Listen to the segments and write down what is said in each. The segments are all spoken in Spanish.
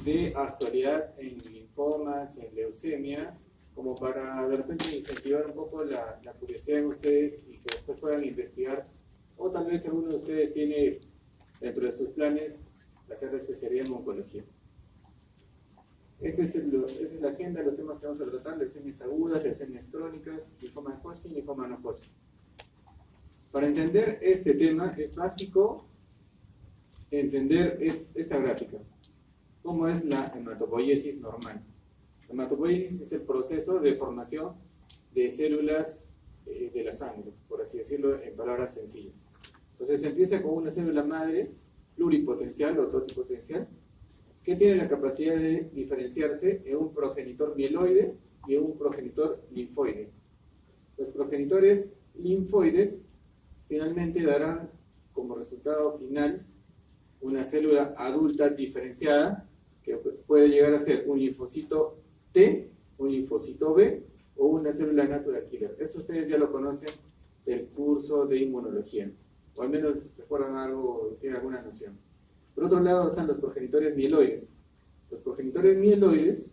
de actualidad en linfomas, en leucemias, como para de repente incentivar un poco la curiosidad en ustedes y que después puedan investigar, o tal vez alguno de ustedes tiene dentro de sus planes hacer la especialidad en oncología. Esta es la agenda de los temas que vamos a tratar: leucemias agudas, leucemias crónicas, linfoma de Hodgkin y linfoma no Hodgkin. Para entender este tema es básico entender esta gráfica. ¿Cómo es la hematopoiesis normal? La hematopoiesis es el proceso de formación de células de la sangre, por así decirlo en palabras sencillas. Entonces empieza con una célula madre pluripotencial o totipotencial que tiene la capacidad de diferenciarse en un progenitor mieloide y en un progenitor linfoide. Los progenitores linfoides finalmente darán como resultado final una célula adulta diferenciada que puede llegar a ser un linfocito T, un linfocito B o una célula natural killer. Esto ustedes ya lo conocen del curso de inmunología, o al menos recuerdan algo, tienen alguna noción. Por otro lado están los progenitores mieloides. Los progenitores mieloides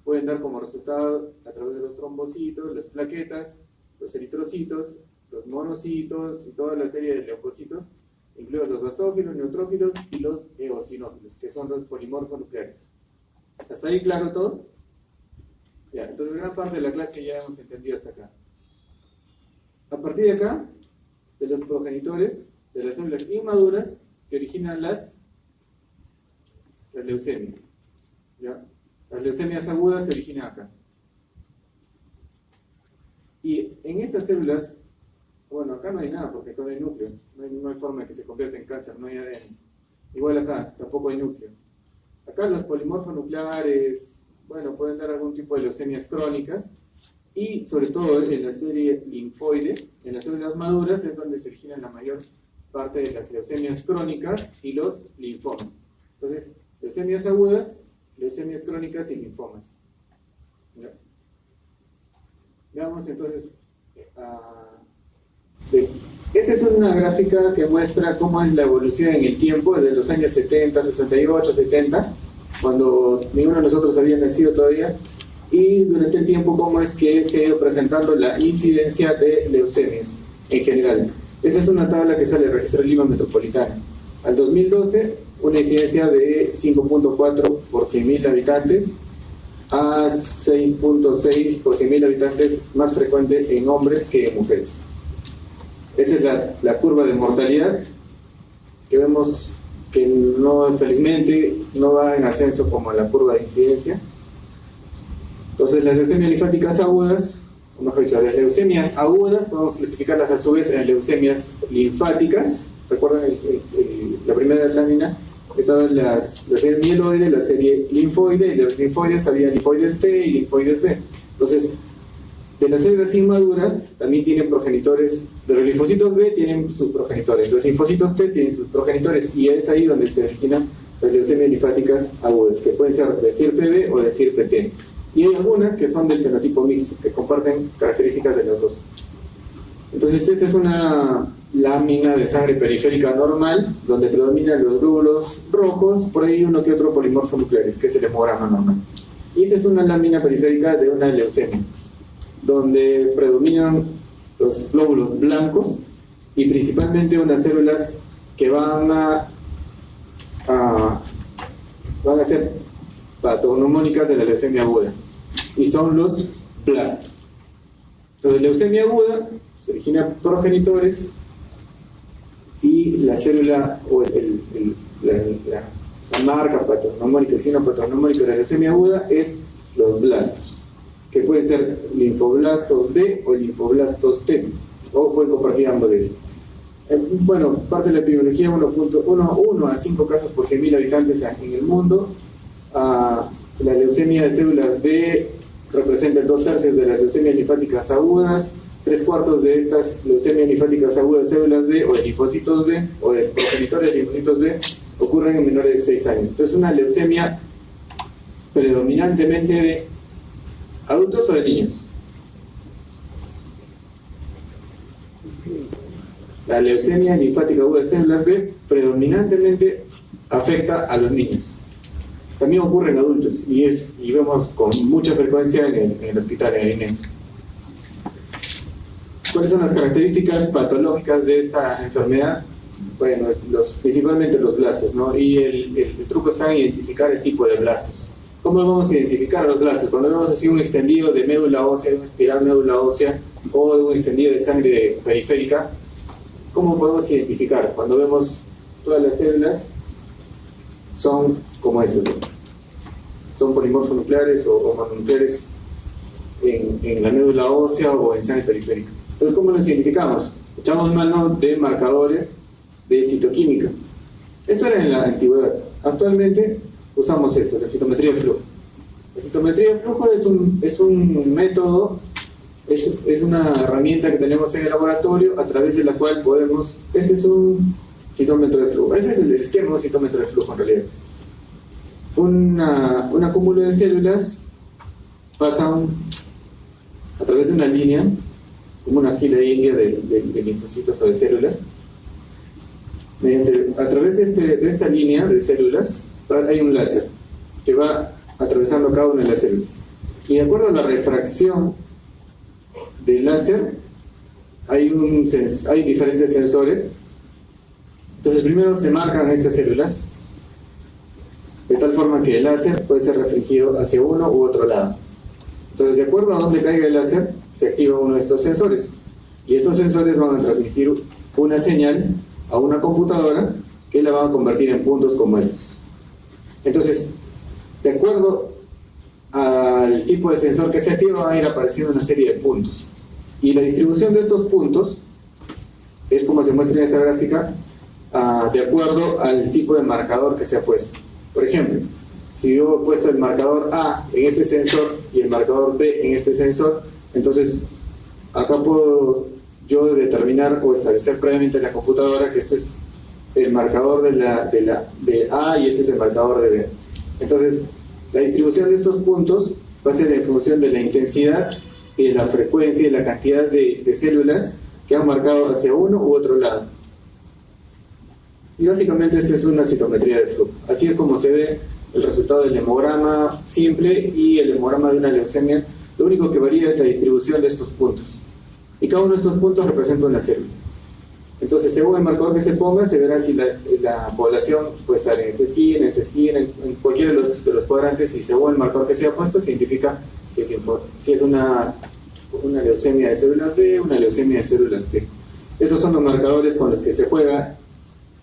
pueden dar como resultado, a través de los trombocitos, las plaquetas, los eritrocitos, los monocitos y toda la serie de leucocitos, incluidos los basófilos, neutrófilos y los eosinófilos, que son los polimorfos nucleares. ¿Hasta ahí claro todo? Ya, entonces gran parte de la clase ya hemos entendido hasta acá. A partir de acá, de los progenitores, de las células inmaduras, se originan las leucemias. ¿Ya? Las leucemias agudas se originan acá. Y en estas células, bueno, acá no hay nada porque acá no hay núcleo, no hay forma de que se convierta en cáncer, no hay ADN. Igual acá, tampoco hay núcleo. Acá los polimorfos nucleares, bueno, pueden dar algún tipo de leucemias crónicas, y sobre todo en la serie linfoide, en las células maduras, es donde se originan la mayor parte de las leucemias crónicas y los linfomas. Entonces, leucemias agudas, leucemias crónicas y linfomas. ¿Ya? Veamos entonces. Esta es una gráfica que muestra cómo es la evolución en el tiempo desde los años 70, 68, 70, cuando ninguno de nosotros había nacido todavía, y durante el tiempo cómo es que se ha ido presentando la incidencia de leucemias en general. Esa es una tabla que sale del Registro de Lima Metropolitana. Al 2012, una incidencia de 5.4 por 100.000 habitantes a 6.6 por 100.000 habitantes, más frecuente en hombres que en mujeres. Esa es la curva de mortalidad que vemos que no, felizmente no va en ascenso como la curva de incidencia. Entonces las leucemias linfáticas agudas, o mejor dicho, las leucemias agudas podemos clasificarlas a su vez en leucemias linfáticas. Recuerden la primera lámina estaban la serie mieloide, la serie linfoide, y de los linfoides había linfoides T y linfoides B. Entonces, de las células inmaduras también tienen progenitores. De los linfocitos B tienen sus progenitores, los linfocitos T tienen sus progenitores, y es ahí donde se originan las leucemias linfáticas agudas, que pueden ser de estirpe B o de estirpe T. Y hay algunas que son del fenotipo mixto, que comparten características de los dos. Entonces, esta es una lámina de sangre periférica normal, donde predominan los glóbulos rojos, por ahí uno que otro polimorfo nucleares, que es el hemograma normal. Y esta es una lámina periférica de una leucemia, donde predominan los glóbulos blancos y principalmente unas células que van a ser patognomónicas de la leucemia aguda, y son los blastos. Entonces, leucemia aguda se origina progenitores, y la célula o la marca patognomónica, el signo patognomónico de la leucemia aguda es los blastos, que pueden ser linfoblastos B o linfoblastos T, o pueden compartir ambos de ellos. Bueno, parte de la epidemiología, 1 a 5 casos por 100.000 habitantes en el mundo. La leucemia de células B representa el 2/3 de las leucemias linfáticas agudas. 3/4 de estas leucemias linfáticas agudas de células B o de linfocitos B o de progenitores de linfocitos B ocurren en menores de 6 años. Entonces, una leucemia predominantemente de adultos o de niños. La leucemia linfática aguda de células B predominantemente afecta a los niños. También ocurre en adultos y vemos con mucha frecuencia en el hospital, en el INE. ¿Cuáles son las características patológicas de esta enfermedad? Bueno, principalmente los blastos, ¿no? Y el truco está en identificar el tipo de blastos. ¿Cómo vamos a identificar los blastos? Cuando vemos así un extendido de médula ósea, de una espiral médula ósea o de un extendido de sangre periférica, ¿cómo podemos identificar? Cuando vemos todas las células son como estas, ¿no? Son polimorfonucleares o mononucleares en la médula ósea o en sangre periférica. Entonces, ¿cómo los identificamos? Echamos mano de marcadores de citoquímica. Eso era en la antigüedad. Actualmente usamos esto, la citometría de flujo. La citometría de flujo es un método, es una herramienta que tenemos en el laboratorio a través de la cual podemos... Este es un citómetro de flujo. Ese es el esquema de un citómetro de flujo en realidad. Un acúmulo de células pasa a través de una línea, como una fila india de linfocitos o de células. A través de esta línea de células hay un láser que va atravesando cada una de las células. Y de acuerdo a la refracción del láser, hay diferentes sensores. Entonces primero se marcan estas células, de tal forma que el láser puede ser refringido hacia uno u otro lado. Entonces, de acuerdo a donde caiga el láser, se activa uno de estos sensores. Y estos sensores van a transmitir una señal a una computadora que la va a convertir en puntos como estos. Entonces, de acuerdo al tipo de sensor que se activa, va a ir apareciendo una serie de puntos. Y la distribución de estos puntos es como se muestra en esta gráfica, de acuerdo al tipo de marcador que se ha puesto. Por ejemplo, si yo he puesto el marcador A en este sensor y el marcador B en este sensor, entonces acá puedo yo determinar o establecer previamente en la computadora que este es el marcador de A y este es el marcador de B. Entonces, la distribución de estos puntos va a ser en función de la intensidad y de la frecuencia y la cantidad de células que han marcado hacia uno u otro lado. Y básicamente esto es una citometría de flujo. Así es como se ve el resultado del hemograma simple y el hemograma de una leucemia. Lo único que varía es la distribución de estos puntos. Y cada uno de estos puntos representa una célula. Entonces, según el marcador que se ponga, se verá si la población puede estar en esta esquina, en cualquiera de los cuadrantes, y según el marcador que se ha puesto, se identifica si es una leucemia de células B, una leucemia de células T. Esos son los marcadores con los que se juega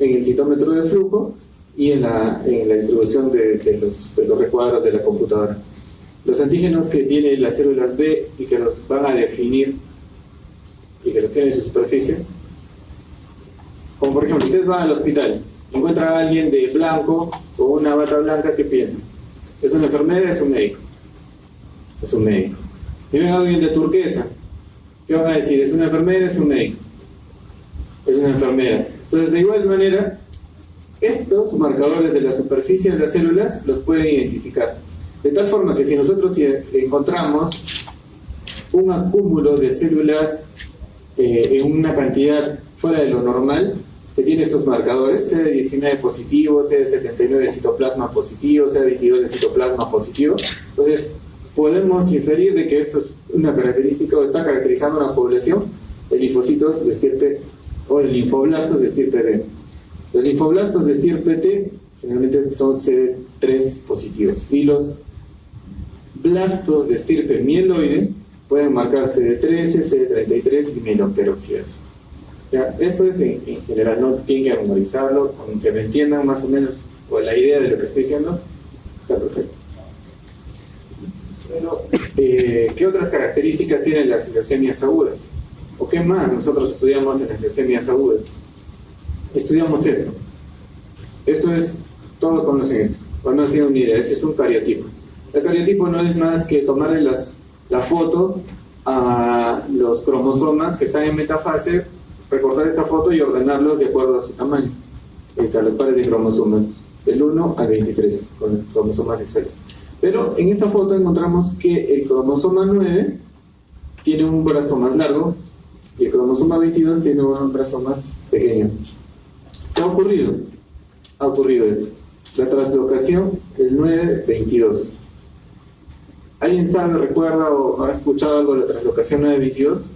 en el citómetro de flujo y en la distribución de los recuadros de la computadora. Los antígenos que tienen las células B y que los van a definir y que los tienen en su superficie, como por ejemplo, si ustedes van al hospital y encuentran a alguien de blanco con una bata blanca, ¿qué piensan? ¿Es una enfermera? ¿Es un médico? Es un médico. Si ven a alguien de turquesa, ¿qué van a decir? ¿Es una enfermera? ¿Es un médico? Es una enfermera. Entonces, de igual manera, estos marcadores de la superficie de las células los pueden identificar. De tal forma que si nosotros encontramos un acúmulo de células en una cantidad fuera de lo normal, que tiene estos marcadores, CD19 positivo, CD79 citoplasma positivo, CD22 de citoplasma positivo, entonces podemos inferir de que esto es una característica o está caracterizando una población de linfocitos de estirpe o de linfoblastos de estirpe B. Los linfoblastos de estirpe T generalmente son CD3 positivos y los blastos de estirpe mieloide pueden marcar CD13, CD33 y mieloperoxidasa. Esto es en general, no tienen que memorizarlo, con que me entiendan más o menos o la idea de lo que estoy diciendo, está perfecto. Bueno, ¿qué otras características tienen las leucemias agudas? ¿O qué más nosotros estudiamos en las leucemias agudas? Estudiamos esto. Esto es, todos conocen esto, o no tienen una idea, esto es un cariotipo. El cariotipo no es más que tomarle la foto a los cromosomas que están en metafase, recortar esta foto y ordenarlos de acuerdo a su tamaño. Ahí están los pares de cromosomas, del 1 al 23, con cromosomas sexuales. Pero en esta foto encontramos que el cromosoma 9 tiene un brazo más largo y el cromosoma 22 tiene un brazo más pequeño. ¿Qué ha ocurrido? Ha ocurrido esto. La translocación el 922. ¿Alguien sabe, recuerda o ha escuchado algo de la translocación 922?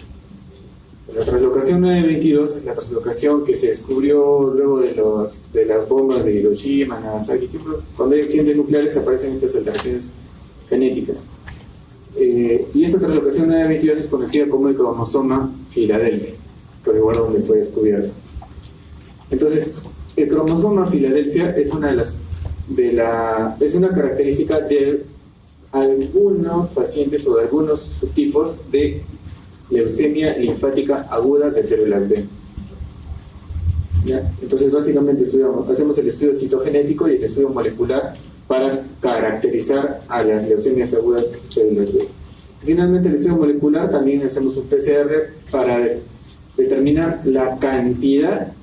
La translocación 922 es la translocación que se descubrió luego de las bombas de Hiroshima, Nagasaki. Cuando hay accidentes nucleares aparecen estas alteraciones genéticas. Y esta translocación 922 es conocida como el cromosoma Filadelfia, por igual donde fue descubierto. Entonces, el cromosoma Filadelfia es es una característica de algunos pacientes o de algunos subtipos de leucemia linfática aguda de células B. ¿Ya? Entonces, básicamente hacemos el estudio citogenético y el estudio molecular para caracterizar a las leucemias agudas de células B. Finalmente, el estudio molecular también hacemos un PCR para determinar la cantidad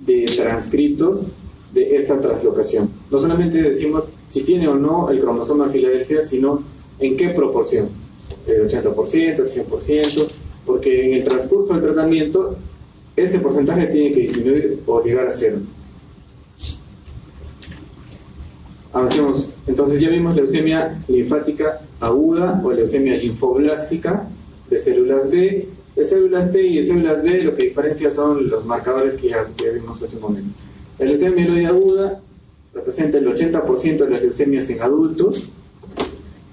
de transcriptos de esta translocación. No solamente decimos si tiene o no el cromosoma Filadelfia, sino en qué proporción, el 80%, el 100%, porque en el transcurso del tratamiento ese porcentaje tiene que disminuir o llegar a cero. Avancemos. Entonces ya vimos leucemia linfática aguda o leucemia linfoblástica de células B. De células T y de células B lo que diferencia son los marcadores que ya vimos hace un momento. La leucemia mieloide aguda representa el 80% de las leucemias en adultos,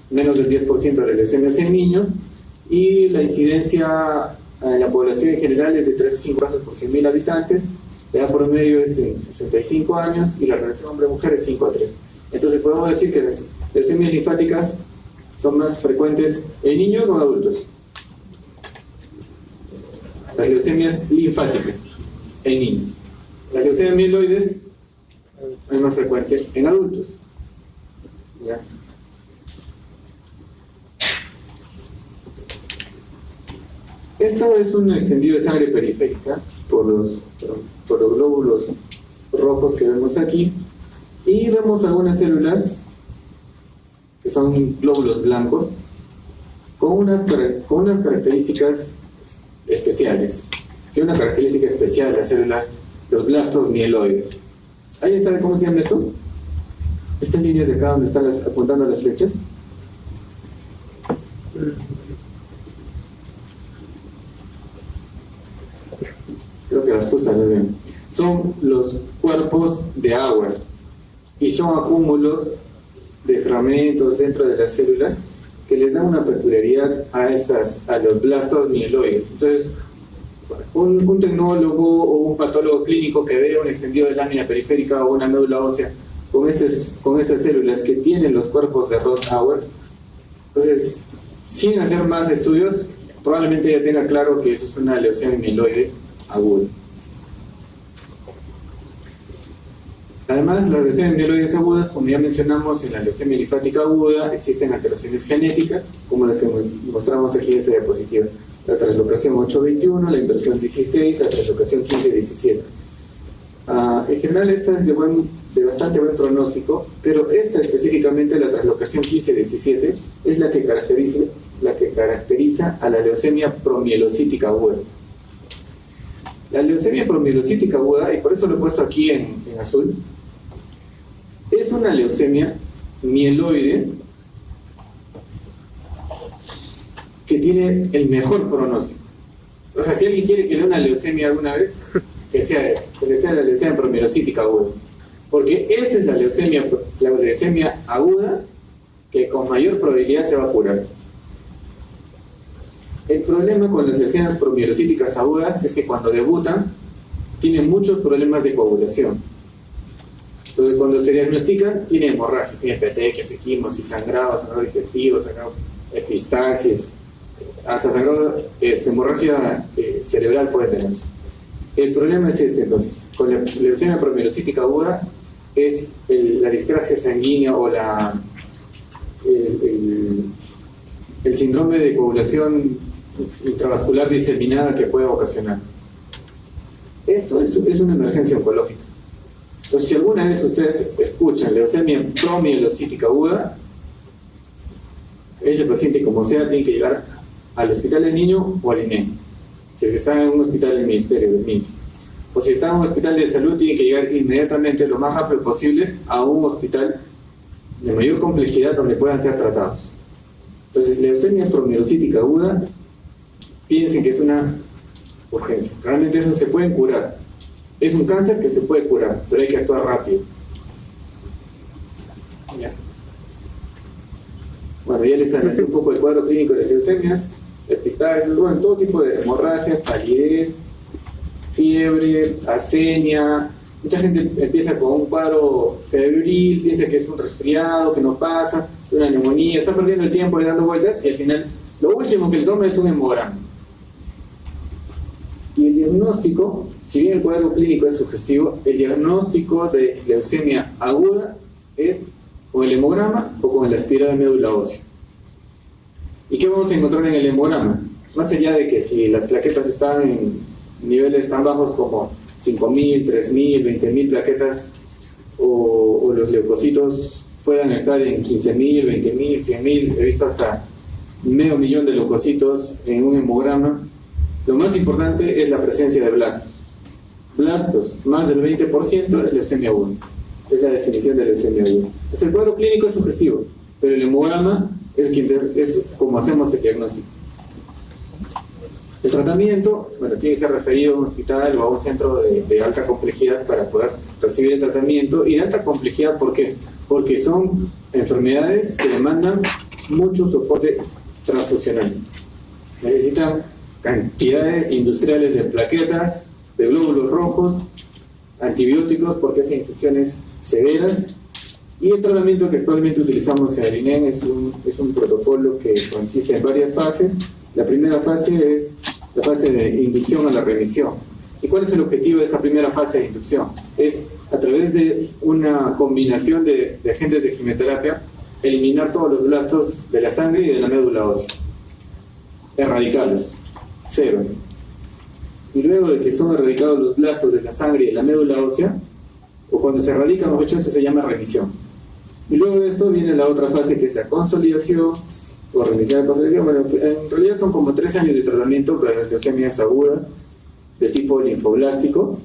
menos del 10% de las leucemias en niños, y la incidencia en la población en general es de 3 a 5 casos por 100.000 habitantes, la edad promedio es en 65 años y la relación hombre-mujer es 5 a 3. Entonces podemos decir que las leucemias linfáticas son más frecuentes en niños o en adultos. Las leucemias linfáticas en niños. La leucemia mieloides es más frecuente en adultos. ¿Ya? Esto es un extendido de sangre periférica por los glóbulos rojos que vemos aquí, y vemos algunas células que son glóbulos blancos con unas características especiales. Hay una característica especial de las células, los blastos mieloides. ¿Alguien sabe cómo se llama esto? Estas líneas de acá donde están apuntando las flechas. Creo que las justas lo ven. Son los cuerpos de agua y son acúmulos de fragmentos dentro de las células que les dan una peculiaridad a los blastos mieloides. Entonces, un tecnólogo o un patólogo clínico que vea un extendido de lámina periférica o una médula ósea con estas células que tienen los cuerpos de Rod-Hauer, entonces, sin hacer más estudios, probablemente ya tenga claro que eso es una leucemia mieloide aguda. Además, las leucemias mieloides agudas, como ya mencionamos, en la leucemia linfática aguda existen alteraciones genéticas, como las que mostramos aquí en esta diapositiva. La translocación 821, la inversión 16, la translocación 1517. En general, esta es de bastante buen pronóstico, pero esta específicamente, la translocación 1517, es la que caracteriza a la leucemia promielocítica aguda. La leucemia promielocítica aguda, y por eso lo he puesto aquí en azul, es una leucemia mieloide que tiene el mejor pronóstico. O sea, si alguien quiere que le dé una leucemia alguna vez, que sea la leucemia promielocítica aguda. Porque esa es la leucemia aguda que con mayor probabilidad se va a curar. El problema con las leucemias promielocíticas agudas es que cuando debutan tienen muchos problemas de coagulación. Entonces, cuando se diagnostican, tienen hemorragias, tienen petequias, equimos, sangrado digestivo, sangrado epistaxis, hasta sangrado, hemorragia cerebral puede tener. El problema es entonces, con la leucemia promielocítica aguda, es la discrasia sanguínea o el síndrome de coagulación intravascular diseminada que puede ocasionar. Esto es una emergencia oncológica. Entonces, si alguna vez ustedes escuchan leucemia promielocítica aguda, ese paciente, como sea, tiene que llegar al hospital del niño o al INEM. Si está en un hospital del Ministerio del MINSA. O si está en un hospital de salud, tiene que llegar inmediatamente, lo más rápido posible, a un hospital de mayor complejidad donde puedan ser tratados. Entonces, leucemia promielocítica aguda, piensen que es una urgencia. Realmente eso se puede curar. Es un cáncer que se puede curar, pero hay que actuar rápido. ¿Ya? Bueno, ya les analicé un poco el cuadro clínico de leucemias, epistaxis, bueno, todo tipo de hemorragias, palidez, fiebre, astenia. Mucha gente empieza con un cuadro febril, piensa que es un resfriado, que no pasa, una neumonía, está perdiendo el tiempo y dando vueltas, y al final lo último que le toma es un hemograma. Y el diagnóstico, si bien el cuadro clínico es sugestivo, el diagnóstico de leucemia aguda es con el hemograma o con el aspirado de médula ósea. ¿Y qué vamos a encontrar en el hemograma? Más allá de que si las plaquetas están en niveles tan bajos como 5.000, 3.000, 20.000 plaquetas, o los leucocitos puedan estar en 15.000, 20.000, 100.000, he visto hasta medio millón de leucocitos en un hemograma. Lo más importante es la presencia de blastos. Blastos, más del 20% es leucemia aguda. Es la definición de leucemia aguda. Entonces el cuadro clínico es sugestivo, pero el hemograma es como hacemos el diagnóstico. El tratamiento, bueno, tiene que ser referido a un hospital o a un centro de alta complejidad para poder recibir el tratamiento. Y de alta complejidad, ¿por qué? Porque son enfermedades que demandan mucho soporte transfusional. Necesitan cantidades industriales de plaquetas, de glóbulos rojos, antibióticos porque hacen infecciones severas. Y el tratamiento que actualmente utilizamos en el INEM es un protocolo que consiste en varias fases. La primera fase es la fase de inducción a la remisión. ¿Y cuál es el objetivo de esta primera fase de inducción? Es, a través de una combinación de agentes de quimioterapia, eliminar todos los blastos de la sangre y de la médula ósea. Erradicarlos. Cero. Y luego de que son erradicados los blastos de la sangre y de la médula ósea, o cuando se erradican los hechos, eso se llama remisión. Y luego de esto viene la otra fase, que es la consolidación, o remisión de consolidación. Bueno, en realidad son como 3 años de tratamiento para las leucemias agudas de tipo linfoblástico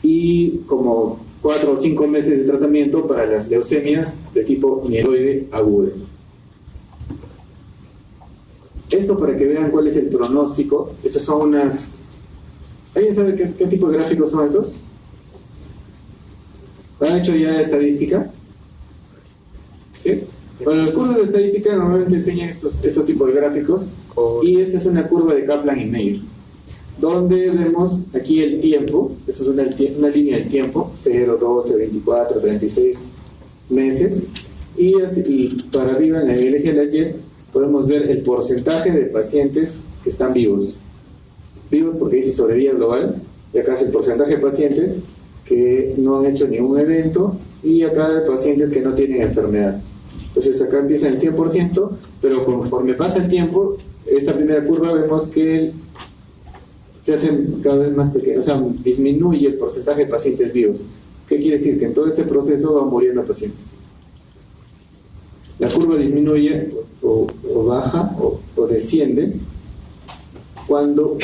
y como 4 o 5 meses de tratamiento para las leucemias de tipo mieloide aguda. Esto para que vean cuál es el pronóstico. Estas son unas... ¿Alguien sabe qué tipo de gráficos son estos? ¿Han hecho ya estadística? ¿Sí? Bueno, los cursos de estadística normalmente enseñan estos tipos de gráficos, y esta es una curva de Kaplan y Meyer, donde vemos aquí el tiempo. Esto es una línea del tiempo, 0, 12, 24, 36 meses, y para arriba en el eje de la Y podemos ver el porcentaje de pacientes que están vivos porque dice sobrevida global, y acá es el porcentaje de pacientes que no han hecho ningún evento, y acá hay pacientes que no tienen enfermedad. Entonces acá empieza en 100%, pero conforme pasa el tiempo, esta primera curva vemos que se hacen cada vez más pequeños, o sea, disminuye el porcentaje de pacientes vivos. ¿Qué quiere decir? Que en todo este proceso van muriendo pacientes. La curva disminuye o baja o desciende cuando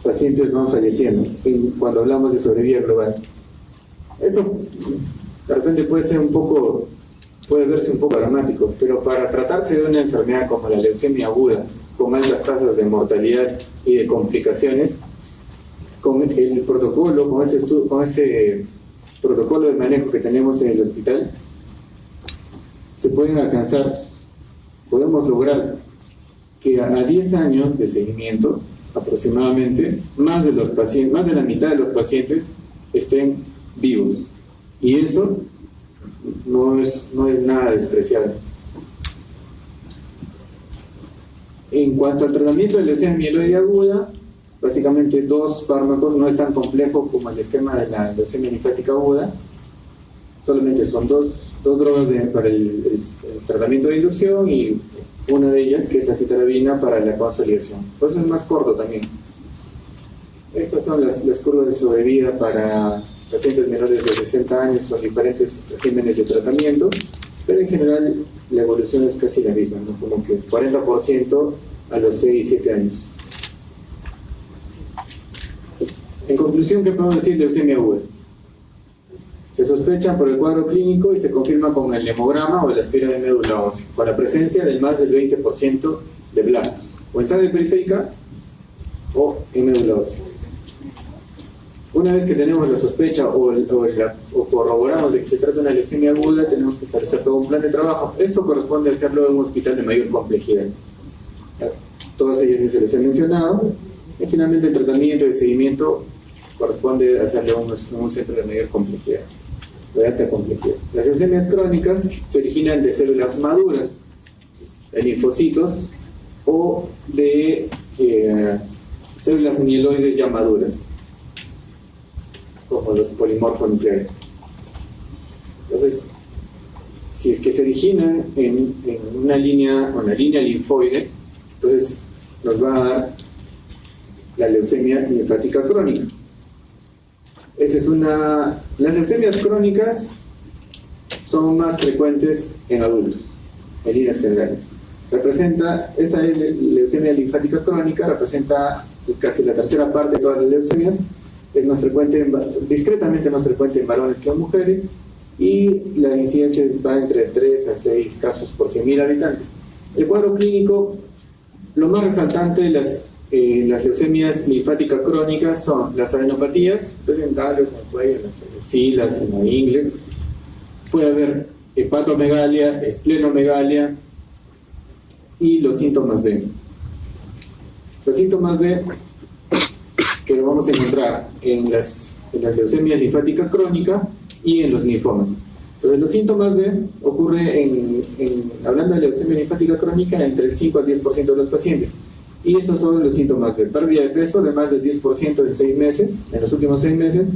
pacientes van falleciendo, cuando hablamos de sobrevida global. Esto de repente puede verse un poco dramático, pero para tratarse de una enfermedad como la leucemia aguda, con altas tasas de mortalidad y de complicaciones, con el protocolo, con este protocolo de manejo que tenemos en el hospital, podemos lograr que a 10 años de seguimiento aproximadamente, más de la mitad de los pacientes estén vivos, y eso no es nada despreciable. En cuanto al tratamiento de leucemia mieloide aguda, básicamente 2 fármacos, no es tan complejo como el esquema de la leucemia linfática aguda, solamente son dos drogas para el tratamiento de inducción, y una de ellas que es la citarabina para la consolidación. Por eso es más corto también. Estas son las curvas de sobrevida para pacientes menores de 60 años con diferentes regímenes de tratamiento, pero en general la evolución es casi la misma, ¿no? Como que 40% a los 6 y 7 años. En conclusión, ¿qué podemos decir de leucemia aguda? Se sospechan por el cuadro clínico y se confirma con el hemograma o el aspira de médula ósea, con la presencia del más del 20% de blastos, o en sangre periférica o en médula ósea. Una vez que tenemos la sospecha o corroboramos de que se trata de una leucemia aguda, tenemos que establecer todo un plan de trabajo. Esto corresponde a hacerlo en un hospital de mayor complejidad. Todas ellas se les he mencionado. Y finalmente el tratamiento y seguimiento corresponde a hacerlo en un centro de mayor complejidad, de alta complejidad. Las leucemias crónicas se originan de células maduras, de linfocitos, o de células mieloides ya maduras, como los polimorfos nucleares. Entonces, si es que se originan en una línea linfoide, entonces nos va a dar la leucemia linfática crónica. Las leucemias crónicas son más frecuentes en adultos, en líneas generales. Esta leucemia linfática crónica representa casi la tercera parte de todas las leucemias. Es más frecuente, discretamente más frecuente en varones que en mujeres, y la incidencia va entre 3 a 6 casos por 100.000 habitantes. El cuadro clínico, lo más resaltante de las leucemias linfáticas crónicas son las adenopatías, en gallos, en el cuello, en las axilas, en la ingle. Puede haber hepatomegalia, esplenomegalia y los síntomas B. Los síntomas B que lo vamos a encontrar en las leucemias linfáticas crónicas y en los linfomas. Entonces, los síntomas B ocurren hablando de leucemia linfática crónica, entre el 5 al 10% de los pacientes. Y estos son los síntomas B: pérdida de peso de más del 10% en 6 meses, en los últimos 6 meses,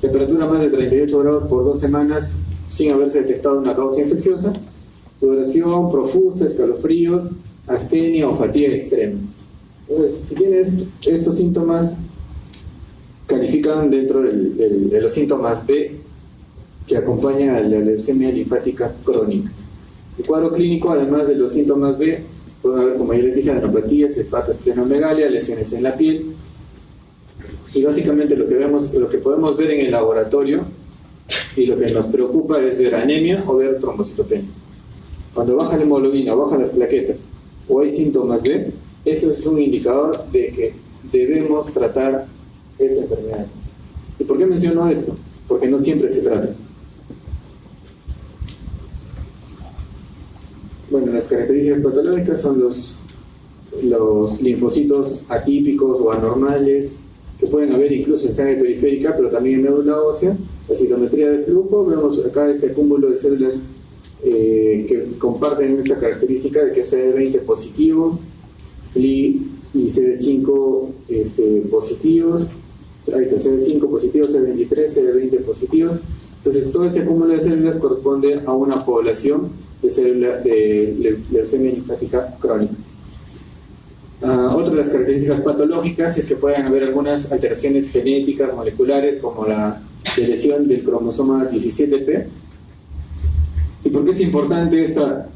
temperatura más de 38 grados por 2 semanas sin haberse detectado una causa infecciosa, sudoración profusa, escalofríos, astenia o fatiga extrema. Entonces, si tienes estos síntomas, califican dentro de los síntomas B que acompañan a la leucemia linfática crónica. El cuadro clínico, además de los síntomas B, pueden haber, como ya les dije, adenopatías, hepatoesplenomegalia, lesiones en la piel, y básicamente lo que podemos ver en el laboratorio y lo que nos preocupa es ver anemia o ver trombocitopenia. Cuando baja la hemoglobina, bajan las plaquetas o hay síntomas B, eso es un indicador de que debemos tratar esta enfermedad. ¿Y por qué menciono esto? Porque no siempre se trata. Bueno, las características patológicas son los linfocitos atípicos o anormales, que pueden haber incluso en sangre periférica, pero también en médula ósea. La citometría de flujo, vemos acá este cúmulo de células que comparten esta característica de que es CD20 positivo, FLI y CD5 positivos. Ahí está, CD5 positivos, CD23, CD20 positivos. Entonces, todo este cúmulo de células corresponde a una población de leucemia linfática crónica. Otra de las características patológicas es que pueden haber algunas alteraciones genéticas, moleculares, como la lesión del cromosoma 17p. ¿Y por qué es importante esta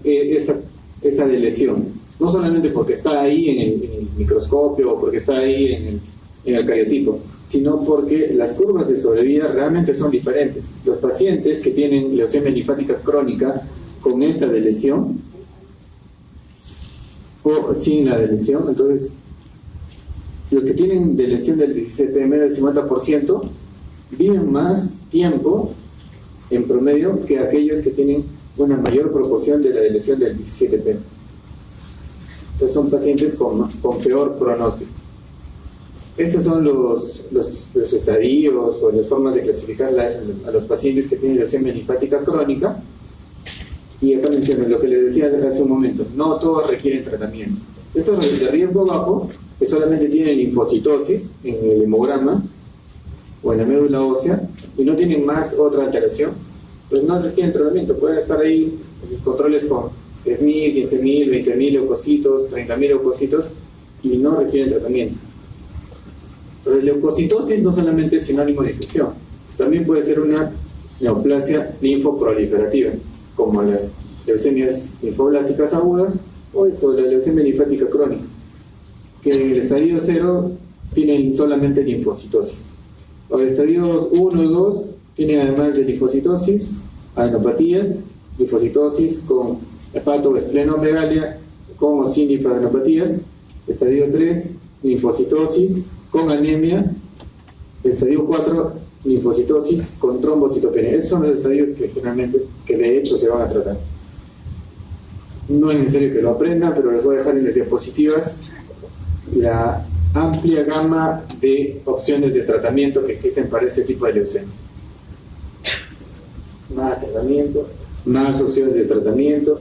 deleción? No solamente porque está ahí en el microscopio o porque está ahí en el cariotipo, sino porque las curvas de sobrevida realmente son diferentes. Los pacientes que tienen leucemia linfática crónica con esta deleción o sin la deleción, entonces los que tienen deleción del 17p del 50% viven más tiempo en promedio que aquellos que tienen una mayor proporción de la deleción del 17p. Entonces son pacientes con peor pronóstico. Estos son los estadios o las formas de clasificar a los pacientes que tienen leucemia linfática crónica. Y acá menciono lo que les decía hace un momento: no todos requieren tratamiento. Estos de riesgo bajo, que solamente tienen linfocitosis en el hemograma o en la médula ósea y no tienen más otra alteración, pues no requieren tratamiento. Pueden estar ahí en controles con 10.000, 15.000, 20.000 leucocitos, 30.000 leucocitos y no requieren tratamiento. Pero la leucocitosis no solamente es sinónimo de infección, también puede ser una neoplasia linfoproliferativa, como las leucemias linfoblásticas agudas o la leucemia linfática crónica, que en el estadio 0 tienen solamente linfocitosis. O el estadio 1 o 2 Tienen además de linfocitosis, adenopatías, linfocitosis con hepatoesplenomegalia con o sin linfadenopatías. Estadio 3, linfocitosis con anemia. Estadio 4, linfocitosis con trombocitopenia. Esos son los estadios que generalmente, que de hecho se van a tratar. No es necesario que lo aprendan, pero les voy a dejar en las diapositivas la amplia gama de opciones de tratamiento que existen para este tipo de leucemia. Más tratamiento, más opciones de tratamiento.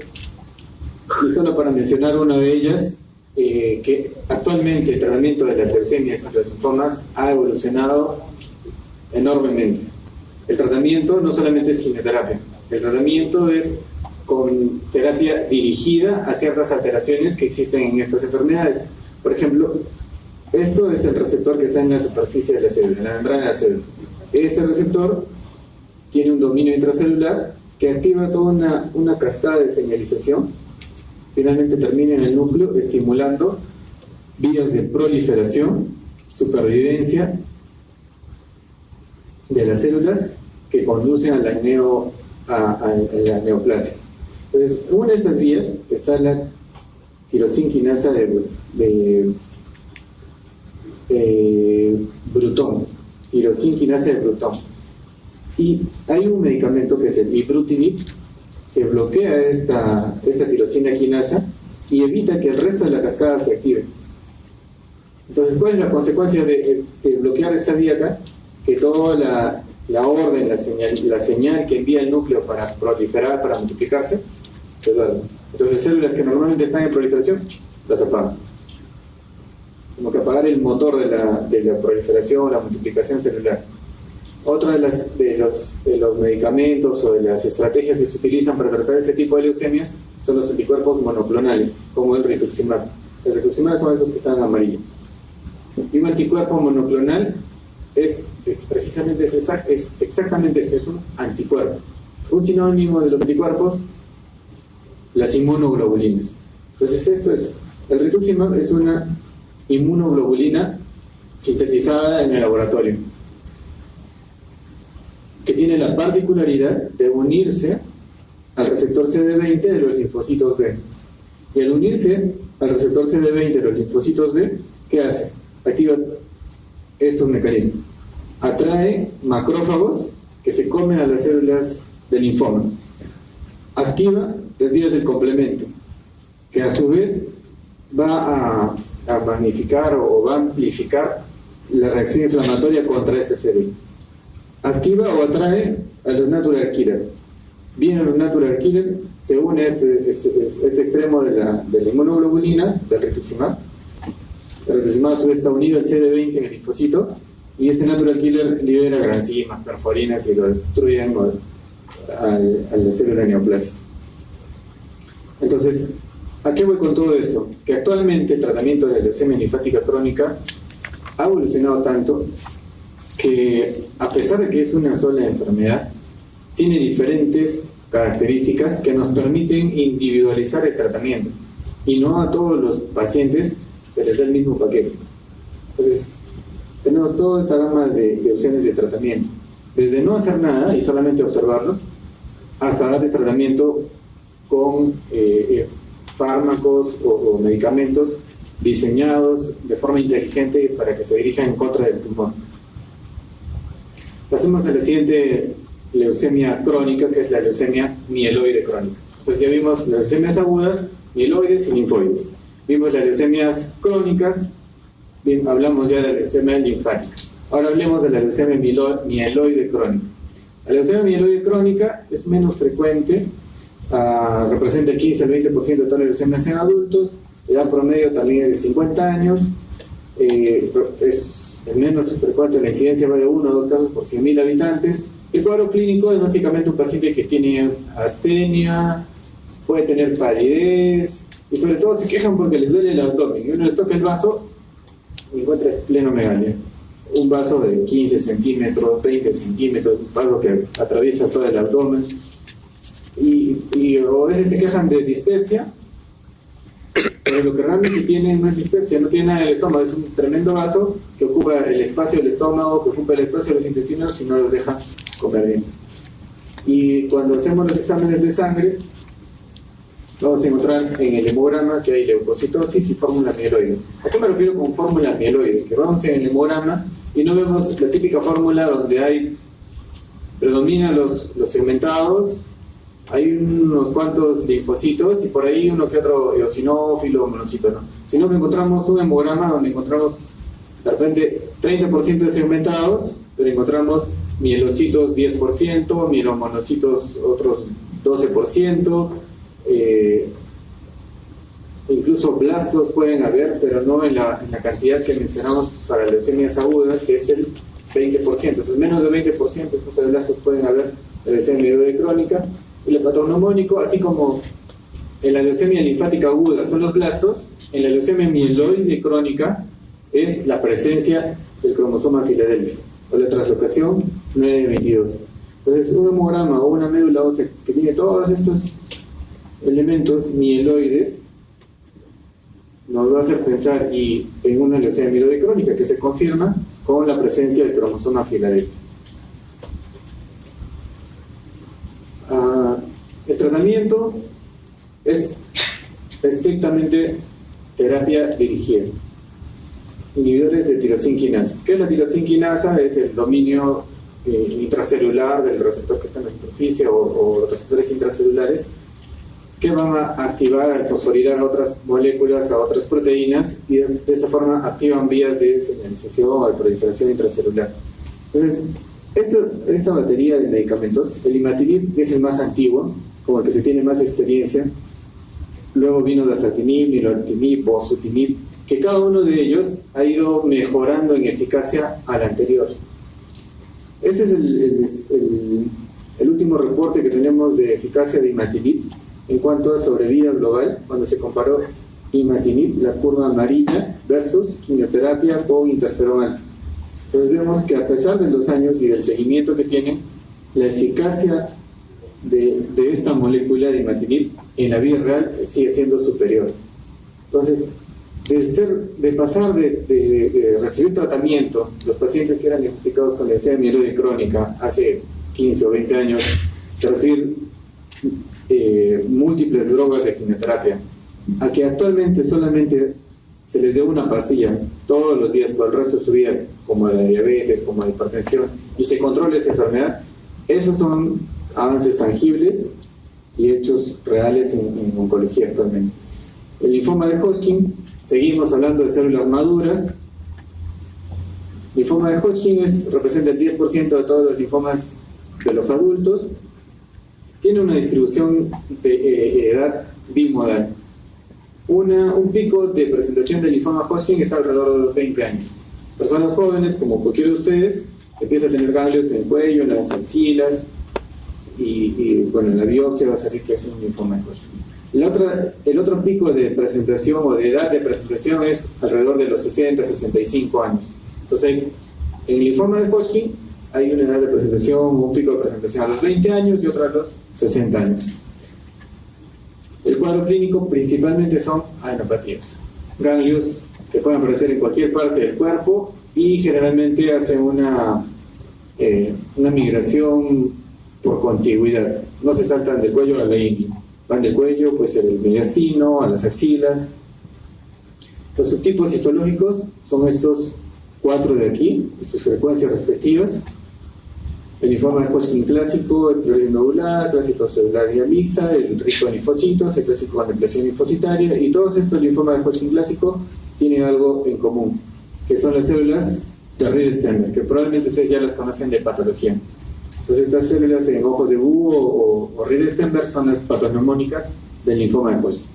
Y solo para mencionar una de ellas, que actualmente el tratamiento de las leucemias y los linfomas ha evolucionado enormemente. El tratamiento no solamente es quimioterapia, el tratamiento es con terapia dirigida a ciertas alteraciones que existen en estas enfermedades. Por ejemplo, esto es el receptor que está en la superficie de la célula, en la membrana de la célula. Este receptor tiene un dominio intracelular que activa toda una cascada de señalización. Finalmente termina en el núcleo estimulando vías de proliferación, supervivencia de las células que conducen a la neoplasia. Entonces, en una de estas vías está la tirosinquinasa de Bruton, tirosinquinasa de Bruton. Y hay un medicamento que es el ibrutinib, que bloquea esta tirosina quinasa y evita que el resto de la cascada se active. Entonces, ¿cuál es la consecuencia de bloquear esta vía acá? Que toda la orden, la señal que envía el núcleo para proliferar, para multiplicarse, se duerme. Entonces, células que normalmente están en proliferación, las apagan. Como que apagar el motor de la proliferación, la multiplicación celular. Otro de los medicamentos o de las estrategias que se utilizan para tratar este tipo de leucemias son los anticuerpos monoclonales, como el rituximab. El rituximab son esos que están en amarillo. Y un anticuerpo monoclonal es precisamente exactamente eso, es un anticuerpo. Un sinónimo de los anticuerpos, las inmunoglobulinas. Entonces el rituximab es una inmunoglobulina sintetizada en el laboratorio, que tiene la particularidad de unirse al receptor CD20 de los linfocitos B. Y al unirse al receptor CD20 de los linfocitos B, ¿qué hace? Activa estos mecanismos. Atrae macrófagos que se comen a las células del linfoma. Activa las vías del complemento, que a su vez va a magnificar o va a amplificar la reacción inflamatoria contra este CD. Activa o atrae a los natural killer. Vienen los natural killer, se une este extremo de la inmunoglobulina, del rituximab. El rituximab a su vez está unido al CD20 en el linfocito, y este natural killer libera granzimas, perforinas y lo destruyen a la célula neoplásica. Entonces, ¿a qué voy con todo esto? Que actualmente el tratamiento de la leucemia linfática crónica ha evolucionado tanto que, a pesar de que es una sola enfermedad, tiene diferentes características que nos permiten individualizar el tratamiento, y no a todos los pacientes se les da el mismo paquete. Entonces, tenemos toda esta gama de opciones de tratamiento, desde no hacer nada y solamente observarlo, hasta darle tratamiento con fármacos o medicamentos diseñados de forma inteligente para que se dirijan en contra del tumor. Pasemos a la siguiente leucemia crónica, que es la leucemia mieloide crónica. Entonces ya vimos leucemias agudas, mieloides y linfoides. Vimos las leucemias crónicas, bien, hablamos ya de la leucemia linfática. Ahora hablemos de la leucemia mieloide crónica. La leucemia mieloide crónica es menos frecuente, representa el 15 al 20% de todas las leucemias en adultos, la edad promedio también es de 50 años, es el menos frecuente, la incidencia va de 1 o 2 casos por 100.000 habitantes. El cuadro clínico es básicamente un paciente que tiene astenia, puede tener palidez, y sobre todo se quejan porque les duele el abdomen. Y uno les toca el vaso y encuentra esplenomegalia. Un vaso de 15 centímetros, 20 centímetros, un vaso que atraviesa todo el abdomen. Y a veces se quejan de dispepsia, pero lo que realmente tiene no es dispepsia, no tiene nada en el estómago, es un tremendo vaso que ocupa el espacio del estómago, que ocupa el espacio de los intestinos y no los deja comer bien. Y cuando hacemos los exámenes de sangre, vamos a encontrar en el hemograma que hay leucocitosis y fórmula mieloide. ¿A qué me refiero con fórmula mieloide? Que vamos en el hemograma y no vemos la típica fórmula donde predominan los segmentados, hay unos cuantos linfocitos y por ahí uno que otro eosinófilo o monocito, ¿no? Sino que encontramos un hemograma donde encontramos de repente 30% de segmentados, pero encontramos mielocitos 10%, mielomonocitos otros 12%, incluso blastos pueden haber, pero no en la cantidad que mencionamos para leucemias agudas, que es el 20%. Entonces, menos de 20% de blastos pueden haber en la leucemia mieloide crónica. El hepatoneumónico, así como en la leucemia linfática aguda son los blastos, en la leucemia mieloide crónica es la presencia del cromosoma Filadelfia, o la translocación 922. Entonces, un hemograma o una médula ósea que tiene todos estos elementos mieloides nos va a hacer pensar en una leucemia mieloide crónica que se confirma con la presencia del cromosoma Filadelfia. El tratamiento es estrictamente terapia dirigida. Inhibidores de tirosina quinasa. ¿Qué es la tirosina quinasa? Es el dominio intracelular del receptor que está en la superficie o receptores intracelulares que van a activar al fosforilizar a otras moléculas, a otras proteínas, y de esa forma activan vías de señalización o de proliferación intracelular. Entonces, esta batería de medicamentos, el imatinib es el más antiguo, como el que se tiene más experiencia. Luego vino dasatinib, nilotinib, bosutinib, que cada uno de ellos ha ido mejorando en eficacia al anterior. Ese es el último reporte que tenemos de eficacia de imatinib en cuanto a sobrevida global, cuando se comparó imatinib, la curva amarilla, versus quimioterapia con interferón alfa. Entonces vemos que a pesar de los años y del seguimiento que tienen, la eficacia de esta molécula de imatinib en la vida real sigue siendo superior. Entonces, de pasar de recibir tratamiento, los pacientes que eran diagnosticados con leucemia mieloide crónica hace 15 o 20 años, de recibir múltiples drogas de quimioterapia, a que actualmente solamente se les dé una pastilla todos los días por el resto de su vida, como la diabetes, como la hipertensión, y se controle esta enfermedad, esos son avances tangibles y hechos reales en oncología actualmente. El linfoma de Hodgkin, seguimos hablando de células maduras. El linfoma de Hodgkin representa el 10% de todos los linfomas de los adultos. Tiene una distribución de edad bimodal. Un pico de presentación del linfoma Hodgkin está alrededor de los 20 años. Personas jóvenes, como cualquiera de ustedes, empieza a tener ganglios en el cuello, en las axilas, y bueno, en la biopsia va a salir que es un linfoma de Hodgkin. El otro pico de presentación o de edad de presentación es alrededor de los 60, 65 años. Entonces, en el linfoma de Hodgkin hay una edad de presentación, un pico de presentación a los 20 años y otro a los 60 años. El cuadro clínico principalmente son adenopatías, ganglios que pueden aparecer en cualquier parte del cuerpo y generalmente hacen una migración por contigüidad. No se saltan del cuello a la ingle, van del cuello, puede ser el mediastino, a las axilas. Los subtipos histológicos son estos 4 de aquí, sus frecuencias respectivas. El linfoma de Hodgkin clásico, esclerosis nodular, clásico celular vía mixta, el rico en linfocitos, el clásico con depresión linfocitaria, y todos estos linfomas de Hodgkin clásico tienen algo en común, que son las células de Riedel-Sternberg, que probablemente ustedes ya las conocen de patología. Entonces, estas células en ojos de búho o Riedel-Sternberg son las patoneumónicas del linfoma de Hodgkin.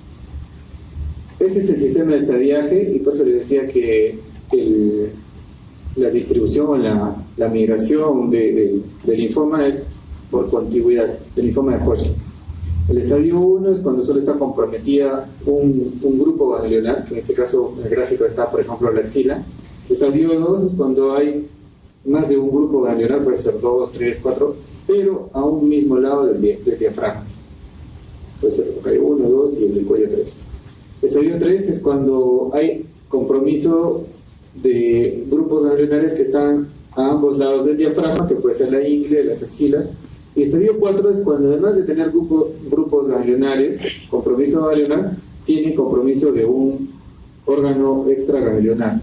Ese es el sistema de estadiaje, y por eso les decía que la distribución o la migración del linfoma es por contigüidad, del linfoma de Hodgkin. El estadio 1 es cuando solo está comprometida un grupo ganglionar, que en este caso en el gráfico está, por ejemplo, la axila. El estadio 2 es cuando hay más de un grupo ganglionar, puede ser 2, 3, 4, pero a un mismo lado del diafragma. Puede ser el 1, 2 y el del cuello 3. El estadio 3 es cuando hay compromiso de grupos ganglionares que están a ambos lados del diafragma, que puede ser la ingle, las axilas. Y estadio 4 es cuando, además de tener grupos ganglionares, compromiso ganglionar, tiene compromiso de un órgano extraganglionar.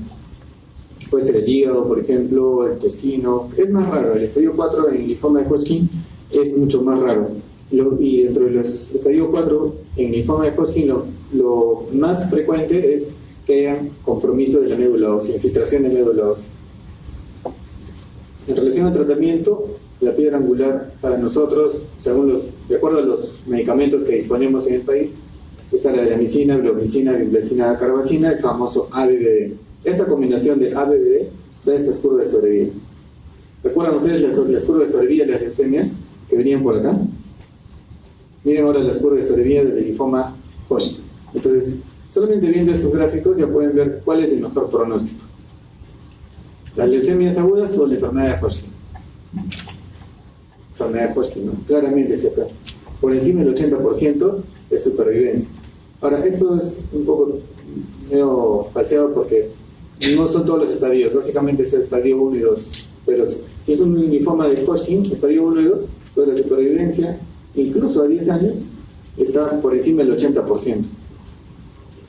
Puede ser el hígado, por ejemplo, el intestino. Es más raro, el estadio 4 en linfoma de Hodgkin es mucho más raro. Y dentro de los estadio 4 en linfoma de Hodgkin, lo más frecuente es que haya compromiso de la médula ósea, infiltración de médula ósea. En relación al tratamiento, la piedra angular para nosotros, de acuerdo a los medicamentos que disponemos en el país, está la blamicina, glomicina, vinclacina, carbacina, el famoso ABVD. Esta combinación de ABVD da estas curvas de sobrevida. ¿Recuerdan ustedes las curvas de sobrevida de las leucemias que venían por acá? Miren ahora las curvas de sobrevida del linfoma Hodgkin. Entonces, solamente viendo estos gráficos ya pueden ver cuál es el mejor pronóstico. ¿Las leucemias agudas o la enfermedad de Hodgkin? Enfermedad de Hodgkin, ¿no? Claramente se acá. Por encima del 80% es supervivencia. Ahora, esto es un poco medio falseado porque no son todos los estadios, básicamente es el estadio 1 y 2. Pero si es un linfoma de Hodgkin, estadio 1 y 2, toda la supervivencia, incluso a 10 años, está por encima del 80%.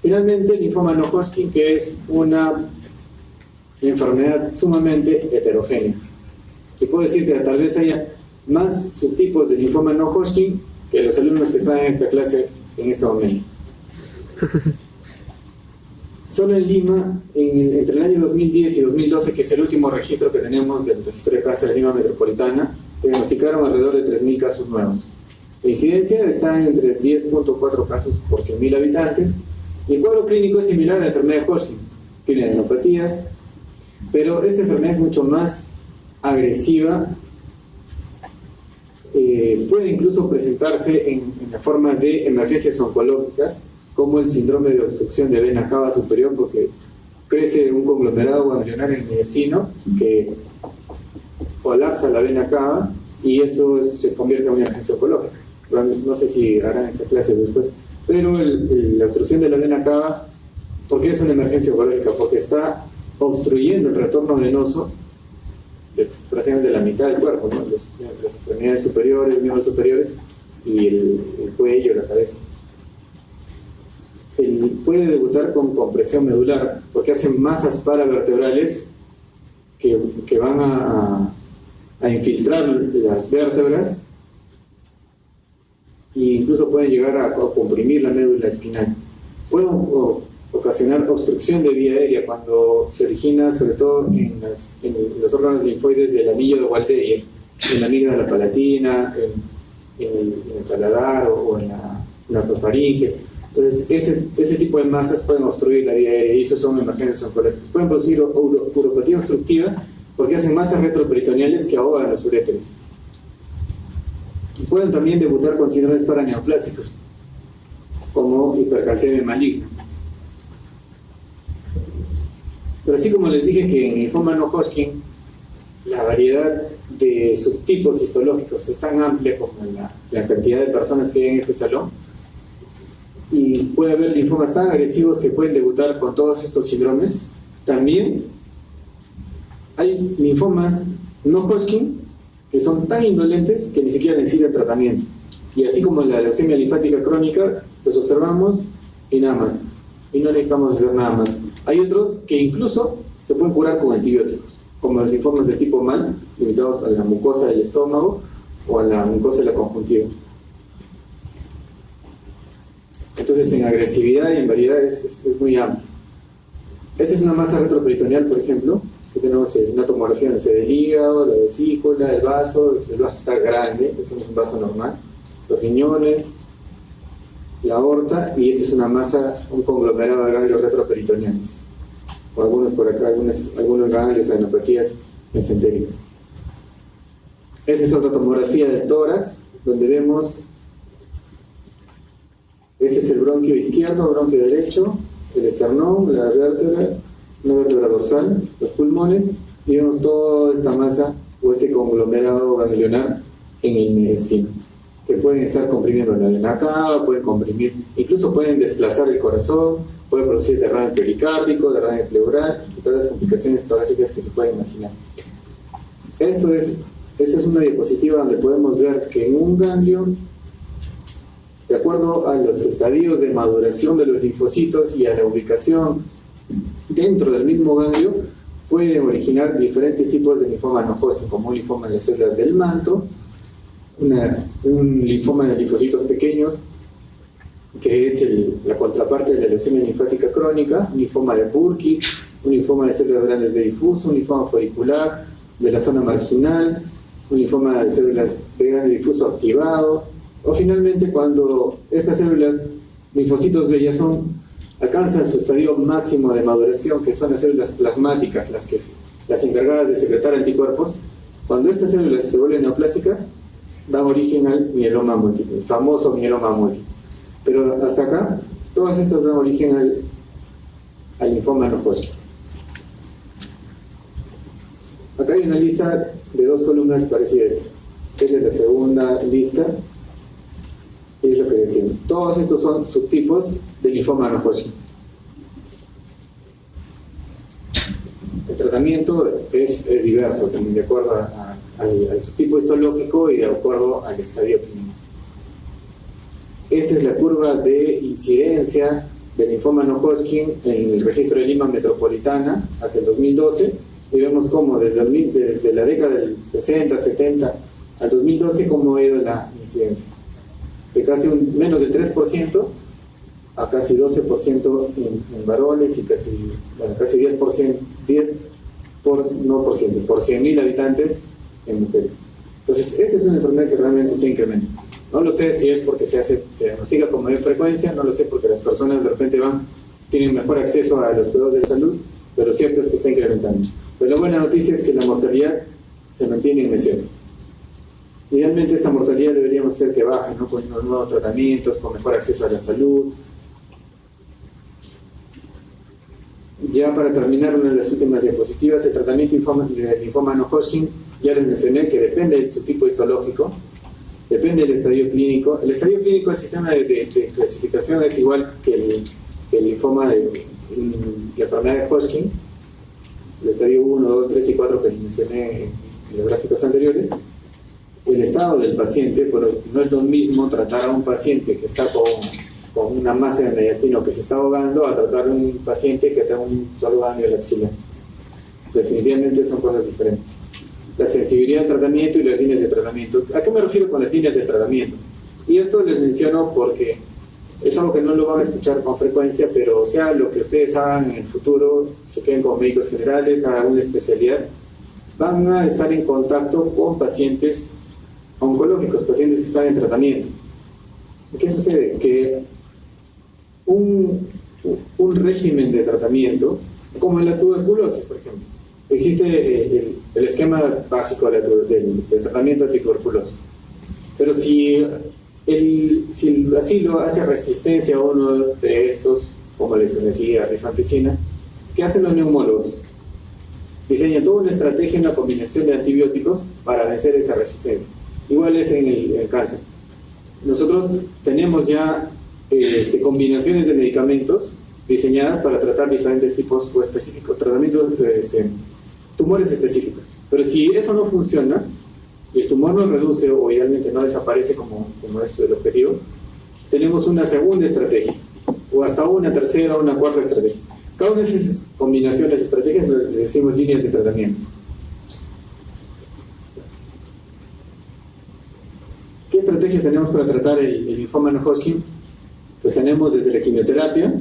Finalmente, el linfoma no Hodgkin, que es una enfermedad sumamente heterogénea. Y puedo decir que tal vez haya más subtipos de linfoma no Hodgkin que los alumnos que están en esta clase en este momento. Solo en Lima, entre el año 2010 y 2012, que es el último registro que tenemos del registro de casos de Lima metropolitana, se diagnosticaron alrededor de 3.000 casos nuevos. La incidencia está entre 10.4 casos por 100.000 habitantes, y el cuadro clínico es similar a la enfermedad de Hodgkin. Tiene adenopatías, pero esta enfermedad es mucho más agresiva. Puede incluso presentarse en la forma de emergencias oncológicas, como el síndrome de obstrucción de vena cava superior, porque crece un conglomerado ganglionar en el intestino que colapsa la vena cava y eso se convierte en una emergencia oncológica. No sé si harán esa clase después, pero la obstrucción de la vena cava, ¿por qué es una emergencia oncológica? Porque está obstruyendo el retorno venoso prácticamente de la mitad del cuerpo, ¿no? Las extremidades superiores, miembros superiores y el cuello, la cabeza. Puede debutar con compresión medular porque hacen masas paravertebrales que van a infiltrar las vértebras e incluso pueden llegar a comprimir la médula espinal. Pueden ocasionar obstrucción de vía aérea cuando se origina sobre todo en los órganos linfoides del anillo de Waldeyer, en la amígdala palatina, en el paladar o en la nasofaringe. Entonces, ese tipo de masas pueden obstruir la vía aérea y eso son emergencias oncológicas. Pueden producir uropatía obstructiva porque hacen masas retroperitoneales que ahogan los uréteres. Pueden también debutar con síndromes paraneoplásicos, como hipercalcemia maligna. Pero así como les dije que en linfoma no Hodgkin la variedad de subtipos histológicos es tan amplia como la cantidad de personas que hay en este salón, y puede haber linfomas tan agresivos que pueden debutar con todos estos síndromes, también hay linfomas no Hodgkin que son tan indolentes que ni siquiera necesitan tratamiento. Y así como la leucemia linfática crónica, los observamos y nada más. Y no necesitamos hacer nada más. Hay otros que incluso se pueden curar con antibióticos, como los linfomas de tipo MAL, limitados a la mucosa del estómago o a la mucosa de la conjuntiva. Entonces, en agresividad y en variedad es muy amplio. Esta es una masa retroperitoneal, por ejemplo, que tenemos una tomografía del hígado, la vesícula, el vaso está grande, es un vaso normal, los riñones, la aorta, y esta es una masa, un conglomerado de ganglios retroperitoneales, o algunos por acá, algunos ganglios, adenopatías mesentéricas. Esta es otra tomografía del tórax, donde vemos, este es el bronquio izquierdo, bronquio derecho, el esternón, la vértebra, una vértebra dorsal, los pulmones, y vemos toda esta masa o este conglomerado ganglionar en el mediastino, que pueden estar comprimiendo la vena cava, pueden comprimir, incluso pueden desplazar el corazón, pueden producir derrame pericárdico, derrame pleural, y todas las complicaciones torácicas que se pueden imaginar. Esta es una diapositiva donde podemos ver que en un ganglio, de acuerdo a los estadios de maduración de los linfocitos y a la ubicación dentro del mismo ganglio, pueden originar diferentes tipos de linfoma no Hodgkin, como un linfoma de las células del manto, un linfoma de linfocitos pequeños, que es la contraparte de la leucemia linfática crónica, un linfoma de Burkitt, un linfoma de células grandes de difuso, un linfoma folicular de la zona marginal, un linfoma de células de grande difuso activado, o finalmente cuando estas células, linfocitos B, ya alcanzan su estadio máximo de maduración, que son las células plasmáticas, las encargadas de secretar anticuerpos. Cuando estas células se vuelven neoplásicas, dan origen al mieloma múltiple, el famoso mieloma múltiple. Pero hasta acá, todas estas dan origen al linfoma no Hodgkin. Acá hay una lista de 2 columnas parecida a esta. Esta es la segunda lista. Y es lo que decimos. Todos estos son subtipos del linfoma no Hodgkin. El tratamiento es diverso, también de acuerdo al subtipo histológico y de acuerdo al estadio clínico. Esta es la curva de incidencia del linfoma no Hodgkin en el registro de Lima Metropolitana hasta el 2012, y vemos cómo desde la década del 60, 70 al 2012 cómo ha ido la incidencia. De casi menos del 3% a casi 12% en varones y casi 10%, por 100.000 habitantes en mujeres. Entonces, esta es una enfermedad que realmente está incrementando. No lo sé si es porque se diagnostica con mayor frecuencia, no lo sé porque las personas de repente tienen mejor acceso a los cuidados de salud, pero cierto es que está incrementando. Pero la buena noticia es que la mortalidad se mantiene en meseta. Idealmente esta mortalidad deberíamos hacer que baje, ¿no? Con unos nuevos tratamientos, con mejor acceso a la salud. Ya para terminar, una de las últimas diapositivas, el tratamiento del linfoma no Hodgkin, ya les mencioné que depende del subtipo histológico, depende del estadio clínico. El estadio clínico del sistema de clasificación es igual que el linfoma de la enfermedad de Hodgkin, el estadio 1, 2, 3 y 4 que les mencioné en los gráficos anteriores. El estado del paciente, pero no es lo mismo tratar a un paciente que está con una masa de mediastino que se está ahogando a tratar a un paciente que tiene un solo ganglio de la axila. Definitivamente son cosas diferentes. La sensibilidad al tratamiento y las líneas de tratamiento. ¿A qué me refiero con las líneas de tratamiento? Y esto les menciono porque es algo que no lo van a escuchar con frecuencia, pero sea lo que ustedes hagan en el futuro, se queden como médicos generales, hagan una especialidad, van a estar en contacto con pacientes oncológicos, pacientes que están en tratamiento. ¿Qué sucede? Que un régimen de tratamiento, como en la tuberculosis, por ejemplo, existe el esquema básico del tratamiento antituberculoso. Pero si el asilo hace resistencia a uno de estos, como la isoniazida, rifampicina, ¿qué hacen los neumólogos? Diseñan toda una estrategia, una combinación de antibióticos para vencer esa resistencia. Igual es en el cáncer. Nosotros tenemos ya combinaciones de medicamentos diseñadas para tratar diferentes tipos o específicos, tratamientos, tumores específicos. Pero si eso no funciona, y el tumor no reduce o idealmente no desaparece como es el objetivo, tenemos una segunda estrategia, o hasta una tercera o una cuarta estrategia. Cada una de esas combinaciones de estrategias le decimos líneas de tratamiento. ¿Qué estrategias tenemos para tratar el linfoma no Hodgkin? Pues tenemos desde la quimioterapia,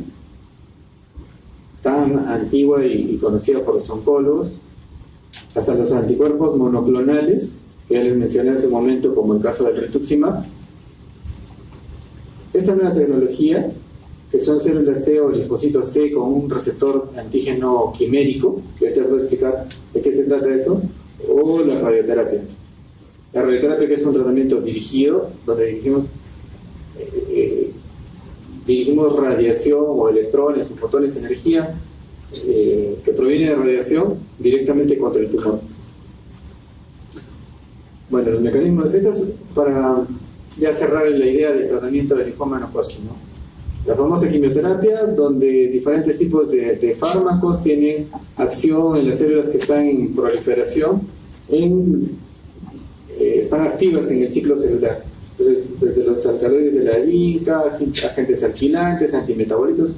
tan antigua y conocida por los oncólogos, hasta los anticuerpos monoclonales, que ya les mencioné hace un momento, como el caso del rituximab. Esta nueva tecnología, que son células T o linfocitos T con un receptor antígeno quimérico, que ahorita les voy a explicar de qué se trata esto, o la radioterapia. La radioterapia, que es un tratamiento dirigido, donde dirigimos radiación o electrones o fotones de energía que proviene de radiación directamente contra el tumor. Bueno, los mecanismos, eso es para ya cerrar la idea del tratamiento del linfoma no Hodgkin, ¿no? La famosa quimioterapia, donde diferentes tipos de fármacos tienen acción en las células que están en proliferación están activas en el ciclo celular. Entonces, desde los alcaloides de la vinca, agentes alquilantes, antimetabólitos,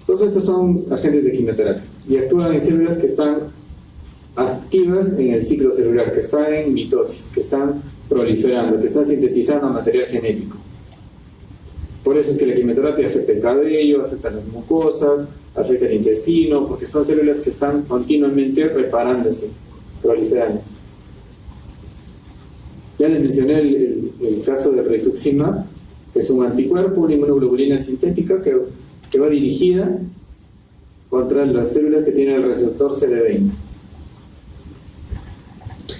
todos estos son agentes de quimioterapia y actúan en células que están activas en el ciclo celular, que están en mitosis, que están proliferando, que están sintetizando material genético. Por eso es que la quimioterapia afecta el cabello, afecta las mucosas, afecta el intestino, porque son células que están continuamente reparándose, proliferando. Ya les mencioné el caso de rituximab, que es un anticuerpo, una inmunoglobulina sintética que va dirigida contra las células que tienen el receptor CD20.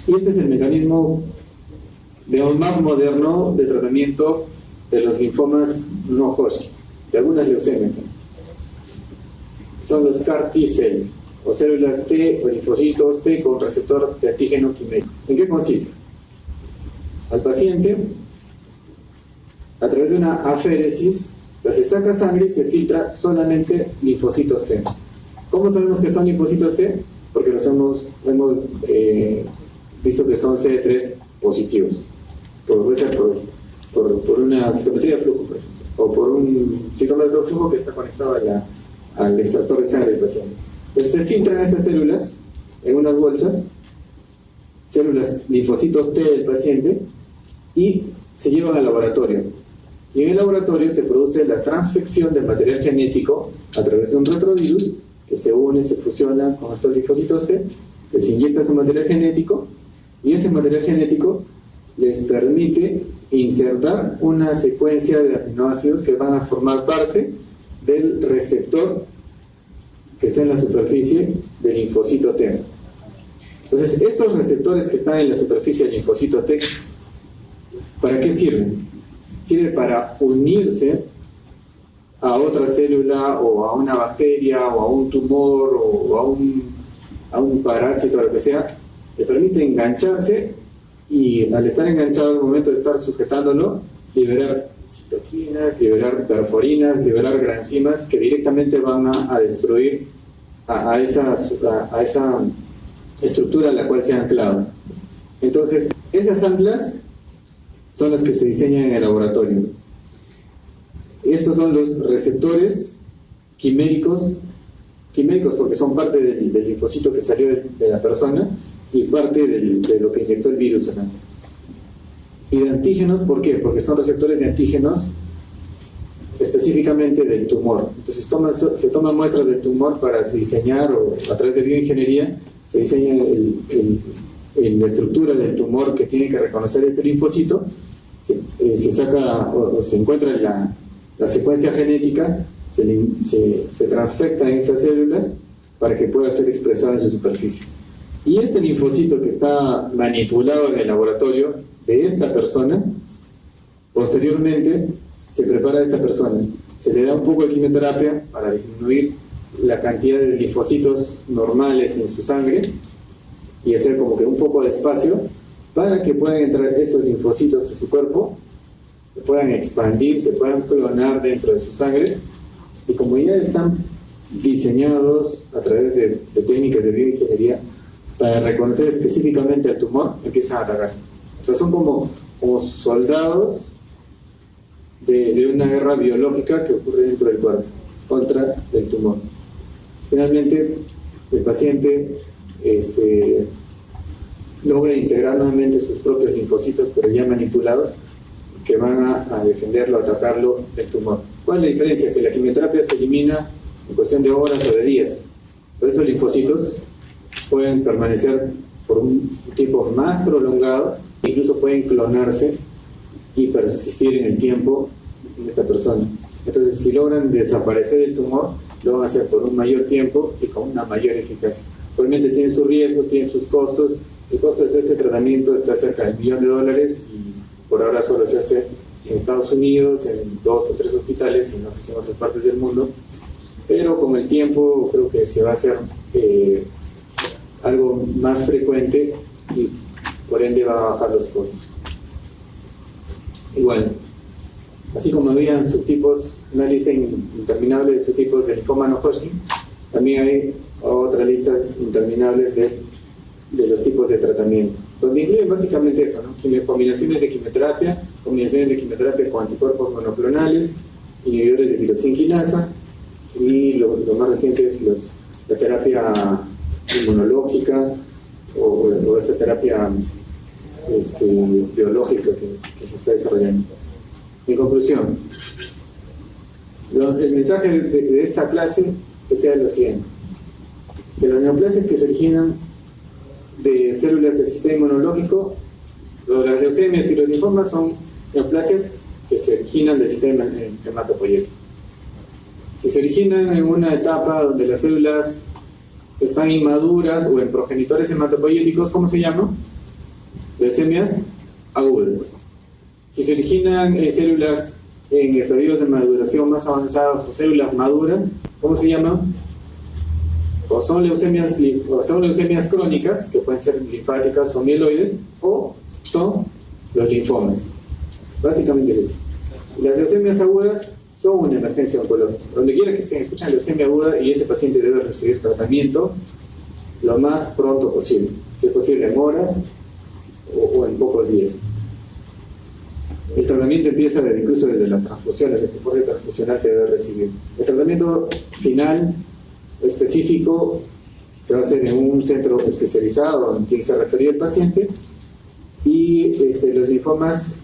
Y este es el mecanismo, digamos, más moderno de tratamiento de los linfomas no Hodgkin, de algunas leucemias. Son los CAR T-cell, o células T o linfocitos T con receptor de antígeno químico. ¿En qué consiste? Al paciente, a través de una aféresis, o sea, se saca sangre y se filtra solamente linfocitos T. ¿Cómo sabemos que son linfocitos T? Porque los hemos visto que son CD3 positivos. Puede ser por una citometría de flujo, por ejemplo, o por un citómetro de flujo que está conectado al extractor de sangre del paciente. Entonces se filtran estas células en unas bolsas, células linfocitos T del paciente, y se llevan al laboratorio. Y en el laboratorio se produce la transfección del material genético a través de un retrovirus que se une, se fusiona con estos linfocitos T, les inyecta su material genético, y ese material genético les permite insertar una secuencia de aminoácidos que van a formar parte del receptor que está en la superficie del linfocito T. Entonces, estos receptores que están en la superficie del linfocito T, ¿para qué sirven? Sirve para unirse a otra célula o a una bacteria o a un tumor o a un parásito o lo que sea. Le permite engancharse y al estar enganchado, al momento de estar sujetándolo, liberar citoquinas, liberar perforinas, liberar granzimas que directamente van a destruir a esa estructura a la cual se ha anclado. Entonces, esas anclas son las que se diseñan en el laboratorio. Estos son los receptores quiméricos porque son parte del linfocito que salió de la persona y parte de lo que inyectó el virus acá. Y de antígenos, ¿por qué? Porque son receptores de antígenos específicamente del tumor. Entonces se toman muestras del tumor para diseñar, o a través de bioingeniería, se diseña la estructura del tumor que tiene que reconocer este linfocito, se saca o se encuentra la secuencia genética, se transfecta en estas células para que pueda ser expresada en su superficie. Y este linfocito que está manipulado en el laboratorio de esta persona, posteriormente se prepara a esta persona, se le da un poco de quimioterapia para disminuir la cantidad de linfocitos normales en su sangre y hacer como que un poco de espacio para que puedan entrar esos linfocitos a su cuerpo, se puedan expandir, se puedan clonar dentro de su sangre, y como ya están diseñados a través de técnicas de bioingeniería para reconocer específicamente al tumor, empiezan a atacar. O sea, son como soldados de una guerra biológica que ocurre dentro del cuerpo contra el tumor. Finalmente, el paciente logra integrar nuevamente sus propios linfocitos, pero ya manipulados, que van a defenderlo, a atacarlo del tumor. ¿Cuál es la diferencia? Que la quimioterapia se elimina en cuestión de horas o de días, pero estos linfocitos pueden permanecer por un tiempo más prolongado, incluso pueden clonarse y persistir en el tiempo en esta persona. Entonces, si logran desaparecer el tumor, lo van a hacer por un mayor tiempo y con una mayor eficacia. Obviamente tienen sus riesgos, tienen sus costos. El costo de este tratamiento está cerca del $1.000.000 y por ahora solo se hace en Estados Unidos, en 2 o 3 hospitales, en otras partes del mundo. Pero con el tiempo creo que se va a hacer algo más frecuente y por ende va a bajar los costos. Igual, así como habían subtipos, una lista interminable de subtipos de linfoma no Hodgkin, también hay otras listas interminables de los tipos de tratamiento. donde incluyen básicamente eso, ¿no? Combinaciones de quimioterapia con anticuerpos monoclonales, inhibidores de tirosina quinasa, y lo más reciente es la terapia inmunológica o esa terapia biológica que se está desarrollando. En conclusión, el mensaje de esta clase sea lo siguiente: que las neoplasias que se originan de células del sistema inmunológico, las leucemias y los linfomas, son neoplasias que se originan del sistema hematopoyético. Si se originan en una etapa donde las células están inmaduras o en progenitores hematopoyéticos, ¿cómo se llama? Leucemias agudas. Si se originan en células en estadios de maduración más avanzados o células maduras, ¿cómo se llaman? O son leucemias crónicas, que pueden ser linfáticas o mieloides, o son los linfomas. Básicamente es eso. Las leucemias agudas son una emergencia oncológica. Donde quiera que estén, escuchan leucemia aguda y ese paciente debe recibir tratamiento lo más pronto posible. Si es posible en horas o en pocos días. El tratamiento empieza incluso desde las transfusiones, el soporte transfusional que debe recibir. El tratamiento final específico se va a hacer en un centro especializado en quien se refería el paciente, y los linfomas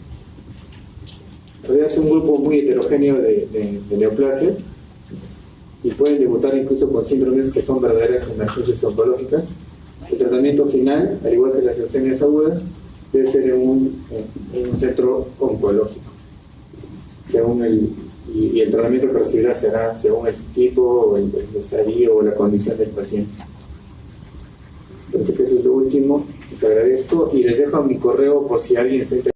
en realidad es un grupo muy heterogéneo de neoplasias y pueden debutar incluso con síndromes que son verdaderas emergencias oncológicas. El tratamiento final, al igual que las leucemias agudas, debe ser en un centro oncológico. Y el tratamiento que recibirá será según el tipo, o el estadio o la condición del paciente. Parece que eso es lo último. Les agradezco y les dejo mi correo por si alguien está interesado.